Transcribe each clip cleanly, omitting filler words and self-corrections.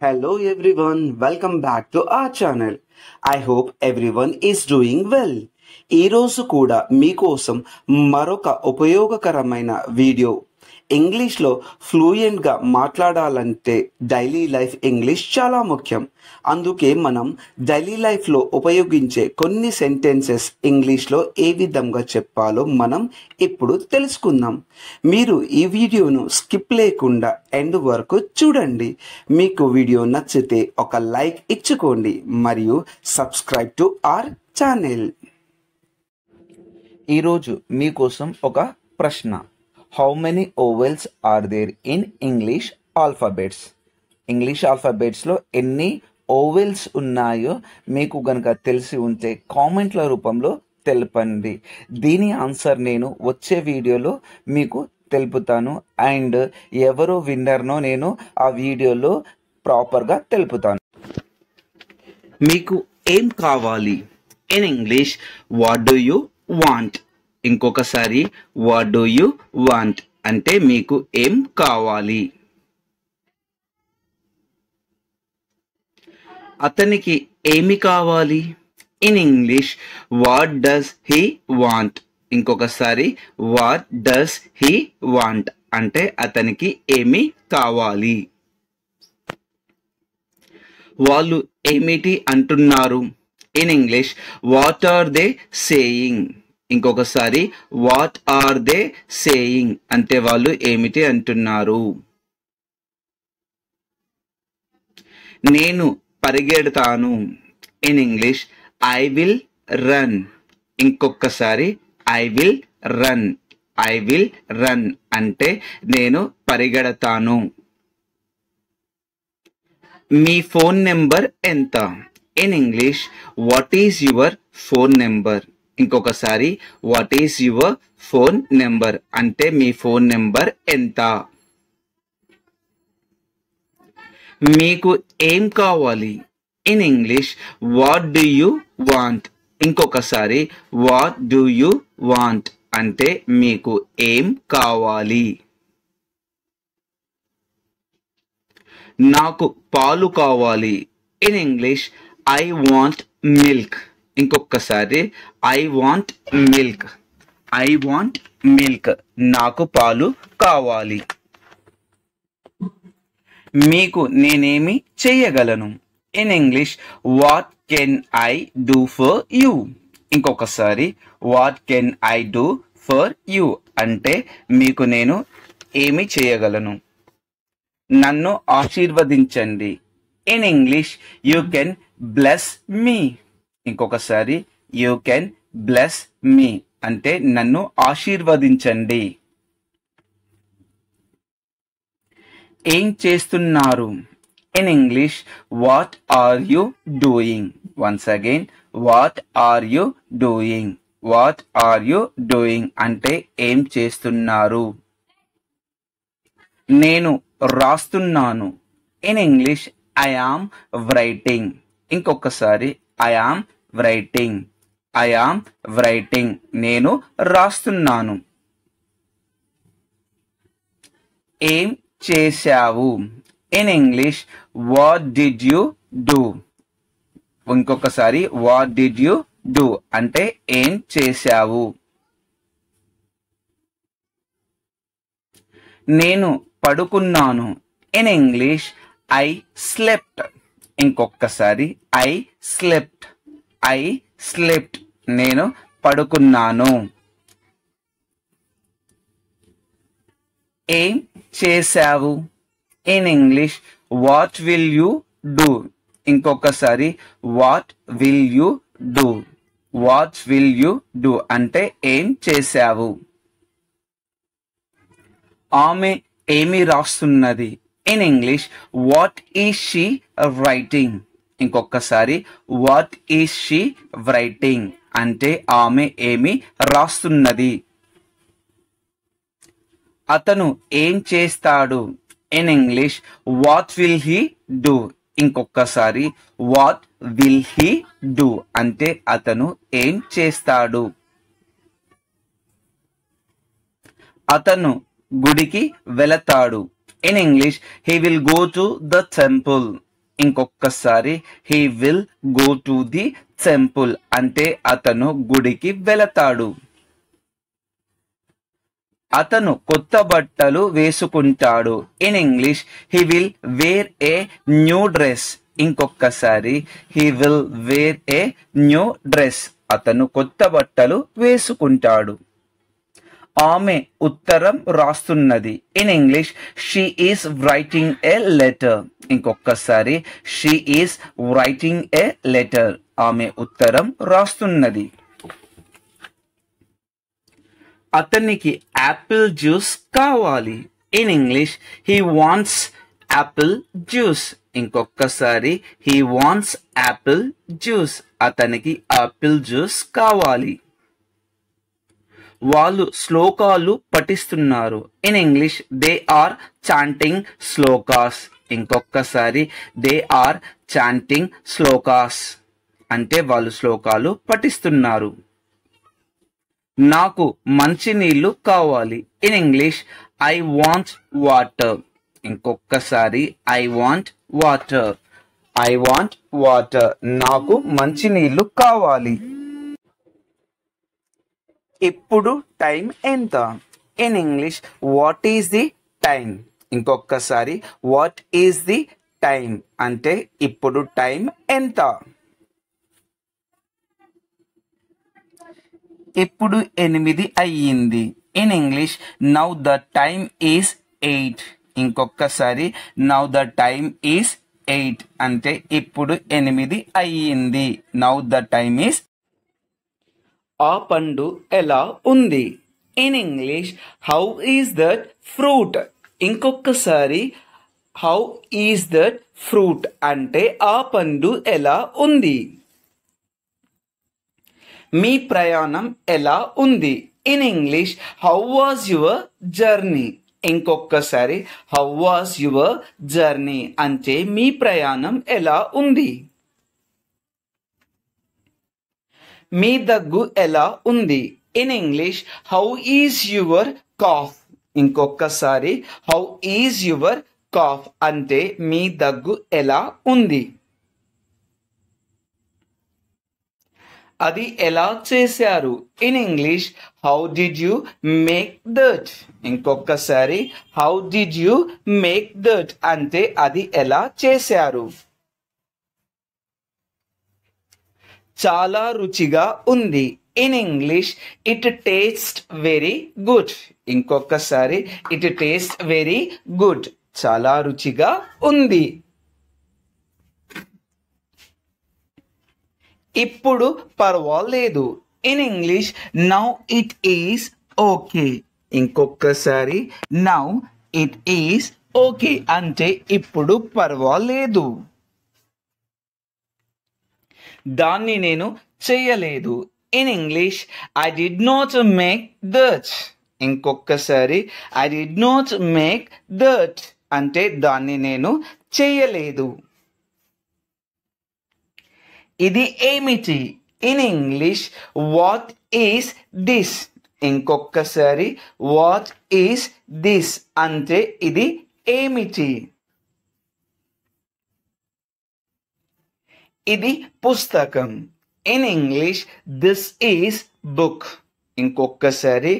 Hello everyone, welcome back to our channel. I hope everyone is doing well. ఈ రోజు కూడా మీకోసం మరొక ఉపయోగకరమైన వీడియో. ఇంగ్లీష్లో ఫ్లూయెంట్గా మాట్లాడాలంటే డైలీ లైఫ్ ఇంగ్లీష్ చాలా ముఖ్యం. అందుకే మనం డైలీ లైఫ్లో ఉపయోగించే కొన్ని సెంటెన్సెస్ ఇంగ్లీష్లో ఏ విధంగా చెప్పాలో మనం ఇప్పుడు తెలుసుకుందాం. మీరు ఈ వీడియోను స్కిప్ లేకుండా ఎండ్ వరకు చూడండి. మీకు వీడియో నచ్చితే ఒక లైక్ ఇచ్చుకోండి మరియు సబ్స్క్రైబ్ టు అవర్ ఛానల్. ఈరోజు మీకోసం ఒక ప్రశ్న. How many vowels are there in English alphabets? English ఆల్ఫాబెట్స్లో ఎన్ని ఓవెల్స్ ఉన్నాయో మీకు కనుక తెలిసి ఉంటే కామెంట్ల రూపంలో తెలపండి. దీని ఆన్సర్ నేను వచ్చే వీడియోలో మీకు తెలుపుతాను. అండ్ ఎవరు విన్నర్నో నేను ఆ వీడియోలో ప్రాపర్గా తెలుపుతాను. మీకు ఏం కావాలి? In English what do you want. ఇంకొకసారి వాట్ డూ యూ వాంట్ అంటే మీకు ఏం కావాలి. అతనికి ఏమి కావాలి? In English what does he want. ఇంకొకసారి వాట్ డస్ హీ వాంట్ అంటే అతనికి ఏమి కావాలి. వాళ్ళు ఏమిటి అంటున్నారు? In English what are they saying. ఇంకొకసారి వాట్ ఆర్ దే సేయింగ్ అంటే వాళ్ళు ఏమిటి అంటున్నారు. నేను పరిగెడతాను. In English I will run. ఇంకొకసారి I will run. I will run అంటే నేను పరిగెడతాను. మీ ఫోన్ నెంబర్ ఎంత? In English what is your phone number. ఇంకొకసారి what is your phone number అంటే మీ ఫోన్ నెంబర్ ఎంత. మీకు ఏం కావాలి? In English what do you want. ఇంకొకసారి వాట్ డూ యూ వాంట్ అంటే మీకు ఏం కావాలి. నాకు పాలు కావాలి. In English I want milk. ఇంకొకసారి I want milk. I want milk నాకు పాలు కావాలి. మీకు నేనేమి చేయగలను? In English what can I do for you. ఇంకొకసారి what can I do for you అంటే మీకు నేను ఏమి చేయగలను. నన్ను ఆశీర్వదించండి. In English you can bless me. ఇంకొకసారి యూ కెన్ బ్లెస్ మీ అంటే నన్ను ఆశీర్వదించండి. ఏం చేస్తున్నారు? In English what are you doing. Once again what are you doing. What are you doing అంటే ఏం చేస్తున్నారు. నేను రాస్తున్నాను. In English I am writing. ఇంకొకసారి I am writing. I am writing నేను రాస్తున్నాను. ఏం చేశావు? In English what did you do. ఇంకొకసారి వాట్ డిడ్ యూ డూ అంటే ఏం చేశావు. నేను పడుకున్నాను. In English I slept. ఇంకొకసారి ఐ స్లెప్ట్. ఐ స్లెప్ట్ నేను పడుకున్నాను. ఏం చేశావు? In English what will you do. ఇంకొకసారి what will you do. What will you do అంటే ఏం చేశావు. ఆమె ఏమి రాస్తున్నది? In English what is she writing. ఇంకొకసారి వాట్ ఈజ్ షీ రైటింగ్ అంటే ఆమె ఏమి రాస్తున్నది. అతను ఏం చేస్తాడు? In English what will he do. ఇంకొకసారి వాట్ విల్ హీ డూ అంటే అతను ఏం చేస్తాడు. అతను గుడికి వెళతాడు. In English, he will go to the temple. ఇంకొకసారి he will go to the temple అంటే అతను గుడికి వెళతాడు. అతను కొత్త బట్టలు వేసుకుంటాడు. In English he will wear a new dress. ఇంకొకసారి he will wear a new dress. అతను కొత్త బట్టలు వేసుకుంటాడు. ఆమె ఉత్తరం రాస్తున్నది. In English she is writing a letter. ఇంకొకసారి she is writing a letter. ఆమె ఉత్తరం రాస్తున్నది. అతనికి యాపిల్ జ్యూస్ కావాలి. In English he wants apple juice. ఇంకొకసారి హీ వాంట్స్ యాపిల్ జ్యూస్. అతనికి యాపిల్ జ్యూస్ కావాలి. వాళ్ళు శ్లోకాలు పఠిస్తున్నారు. In English they are chanting shlokas. ఇంకొకసారి దే ఆర్ చాంటింగ్ శ్లోకాస్ అంటే వాళ్ళు శ్లోకాలు పఠిస్తున్నారు. నాకు మంచినీళ్ళు కావాలి. In English I want water. ఇంకొకసారి I want water. I want water. నాకు మంచినీళ్ళు కావాలి. ఇప్పుడు టైం ఎంత? In English what is the time. ఇంకొకసారి వాట్ ఈస్ ది టైం అంటే ఇప్పుడు టైం ఎంత? ఇప్పుడు 8 అయ్యింది. In English now the time is 8. ఇంకొకసారి నౌ ద టైమ్ ఈస్ 8 అంటే ఇప్పుడు 8 అయ్యింది. Now the time is. ఆ పండు ఎలా ఉంది? In English how is that fruit. ఇంకొకసారి హౌ ఈస్ దట్ ఫ్రూట్ అంటే ఆ పండు ఎలా ఉంది? మీ ప్రయాణం ఎలా ఉంది? In English how was your journey. ఇంకొకసారి హౌ వాజ్ యువర్ జర్నీ అంటే మీ ప్రయాణం ఎలా ఉంది? మీ దగ్గు ఎలా ఉంది? In English how is your cough. ఇంకొకసారి హౌ ఈజ్ యువర్ కాఫ్ అంటే మీ దగ్గు ఎలా ఉంది? అది ఎలా చేశారు? In English how did you make that. ఇంకొకసారి how did you make that అంటే అది ఎలా చేశారు? చాలా రుచిగా ఉంది. In English it taste very good. ఇంకొకసారి ఇట్ టేస్ట్ వెరీ గుడ్. చాలా రుచిగా ఉంది. ఇప్పుడు పర్వాలేదు. In English now it is okay. ఇంకొకసారి నౌ ఇట్ ఈస్ ఓకే అంటే ఇప్పుడు పర్వాలేదు. దాన్ని నేను చేయలేదు. In English I did not make that. ఇంకొకసారి I did not make that అంటే దాన్ని నేను చేయలేదు. ఇది ఏమిటి? In English what is this. ఇంకొకసారి వాట్ ఈస్ దిస్ అంటే ఇది ఏమిటి? ఇది పుస్తకం. In English this is book. ఇంకొకసారి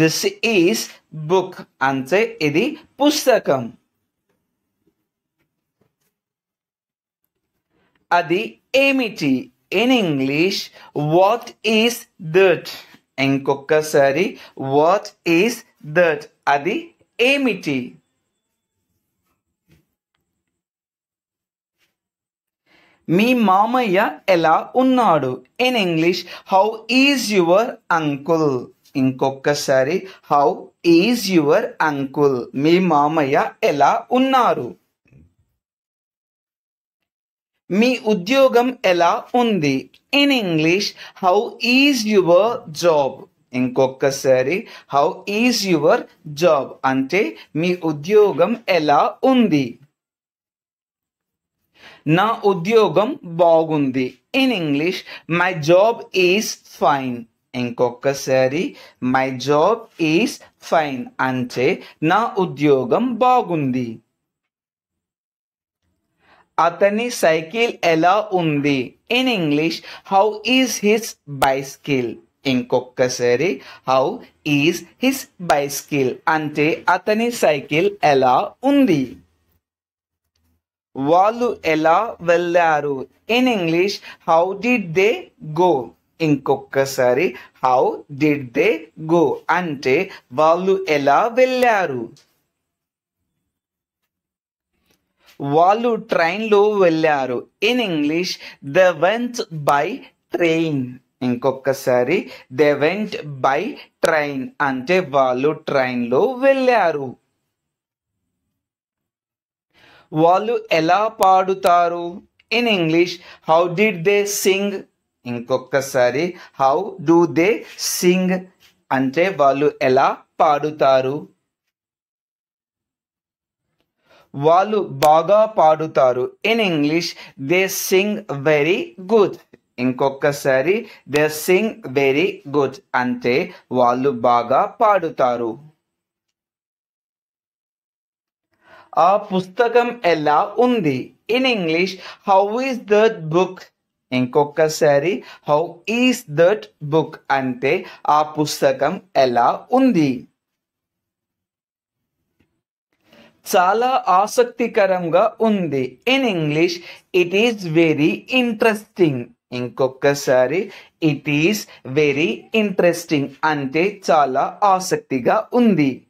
దిస్ ఈస్ బుక్ అంటే ఇది పుస్తకం. అది ఏమిటి? In English what is that. ఇంకొకసారి వాట్ ఈస్ దట్ అది ఏమిటి? మీ మామయ్య ఎలా ఉన్నాడు? In English how is your uncle. ఇంకొకసారి హౌ ఈజ్ యువర్ అంకుల్. మీ మామయ్య ఎలా ఉన్నారు? మీ ఉద్యోగం ఎలా ఉంది? In English how is your job. ఇంకొకసారి హౌ ఈజ్ యువర్ జాబ్ అంటే మీ ఉద్యోగం ఎలా ఉంది? నా ఉద్యోగం బాగుంది. In English my job is fine. ఇంకొకసారి మై జాబ్ ఈజ్ ఫైన్ అంటే నా ఉద్యోగం బాగుంది. అతని సైకిల్ ఎలా ఉంది? In English how is his bicycle. ఇంకొకసారి హౌ ఈజ్ హిస్ బైసికిల్ అంటే అతని సైకిల్ ఎలా ఉంది. వాళ్ళు ఎలా వెళ్ళారు? In English how did they go. ఇంకొకసారి హౌ డిడ్ దే గో అంటే వాళ్ళు ఎలా వెళ్ళారు. వాళ్ళు ట్రైన్లో వెళ్ళారు. In English they went by train. ఇంకొకసారి దే వెంట్ బై ట్రైన్ అంటే వాళ్ళు ట్రైన్లో వెళ్ళారు. వాళ్ళు ఎలా పాడుతారు? In English how did they Singh. ఇంకొకసారి హౌ డూ దే సింగ్ అంటే వాళ్ళు ఎలా పాడుతారు. వాళ్ళు బాగా పాడుతారు. In English they Singh very good. ఇంకొకసారి దే సింగ్ వెరీ గుడ్ అంటే వాళ్ళు బాగా పాడుతారు. ఆ పుస్తకం ఎలా ఉంది? In English how is that book. ఇంకొకసారి హౌ ఈస్ దట్ బుక్ అంటే ఆ పుస్తకం ఎలా ఉంది. చాలా ఆసక్తికరంగా ఉంది. In English it is very interesting. ఇంకొకసారి ఇట్ ఈస్ వెరీ ఇంట్రెస్టింగ్ అంటే చాలా ఆసక్తిగా ఉంది.